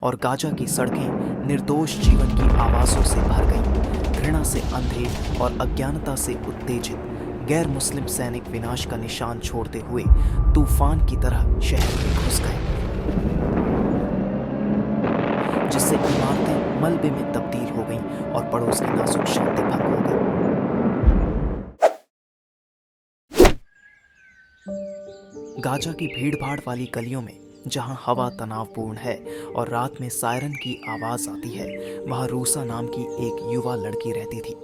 और गाजा की सड़कें निर्दोष जीवन की आवाज़ों से भर गईं। घृणा से अंधे और अज्ञानता से उत्तेजित गैर मुस्लिम सैनिक विनाश का निशान छोड़ते हुए तूफान की तरह शहर में घुस गए, जिससे इमारतें मलबे में तब्दील हो गईं और पड़ोस की नाजुक शांति भंग हो गई। गाजा की भीड़-भाड़ वाली गलियों में जहां हवा तनावपूर्ण है और रात में सायरन की आवाज आती है, वहां रूसा नाम की एक युवा लड़की रहती थी।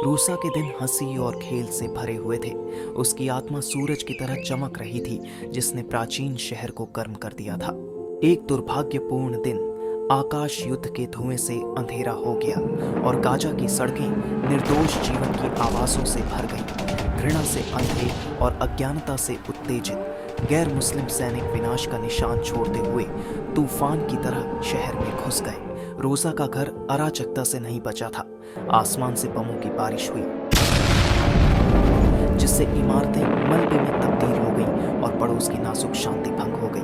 रूसा के दिन हंसी और खेल से भरे हुए थे। उसकी आत्मा सूरज की तरह चमक रही थी, जिसने प्राचीन शहर को गर्म कर दिया था। एक दुर्भाग्यपूर्ण दिन आकाश युद्ध के धुएं से अंधेरा हो गया और गाजा की सड़कें निर्दोष जीवन की आवाज़ों से भर गईं। घृणा से अंधे और अज्ञानता से उत्तेजित गैर मुस्लिम सैनिक विनाश का निशान छोड़ते हुए तूफान की तरह शहर में घुस गए। रोजा का घर अराजकता से नहीं बचा था। आसमान से बमों की बारिश हुई, जिससे इमारतें मलबे में तब्दील हो गईं और पड़ोस की नाजुक शांति भंग हो गई।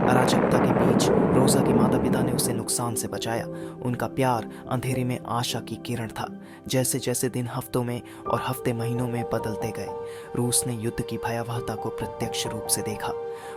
अराजकता के बीच रोजा के माता पिता ने उसे नुकसान से बचाया। उनका प्यार अंधेरे में आशा की किरण था। जैसे जैसे दिन हफ्तों में और हफ्ते महीनों में बदलते गए, रूस ने युद्ध की भयावहता को प्रत्यक्ष रूप से देखा।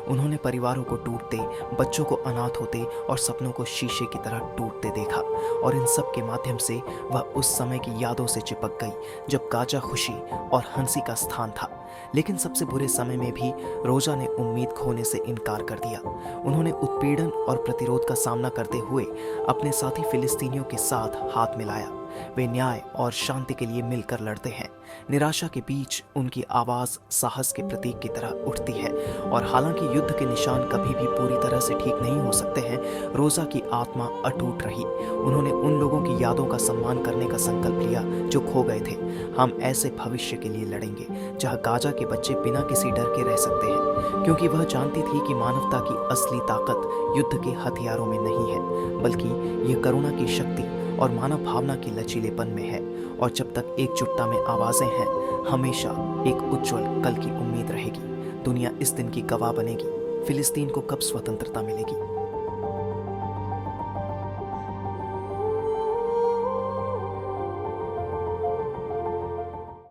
उन्होंने परिवारों को टूटते, बच्चों को अनाथ होते और सपनों को शीशे की तरह टूटते देखा, और इन सब के माध्यम से वह उस समय की यादों से चिपक गई जब गाजा खुशी और हंसी का स्थान था। लेकिन सबसे बुरे समय में भी रोजा ने उम्मीद खोने से इनकार कर दिया। उन्होंने उत्पीड़न और प्रतिरोध का सामना करते हुए अपने साथी फिलिस्तीनियों के साथ हाथ मिलाया। वे न्याय और शांति के लिए मिलकर लड़ते हैं। निराशा के बीच उनकी आवाज़ साहस के प्रतीक की तरह उठती है, और हालांकि युद्ध के निशान कभी भी पूरी तरह से ठीक नहीं हो सकते हैं, रोजा की आत्मा अटूट रही। उन्होंने उन लोगों की यादों का सम्मान करने का संकल्प लिया जो खो गए थे। हम ऐसे भविष्य के लिए लड़ेंगे जहां गाजा के बच्चे बिना किसी डर के रह सकते हैं, क्योंकि वह जानती थी कि मानवता की असली ताकत युद्ध के हथियारों में नहीं है, बल्कि यह करुणा की शक्ति और मानव भावना की लचीलेपन में है। और जब तक एकजुटता में आवाजें हैं, हमेशा एक उज्जवल कल की उम्मीद रहेगी। दुनिया इस दिन की गवाह बनेगी। फिलिस्तीन को कब स्वतंत्रता मिलेगी?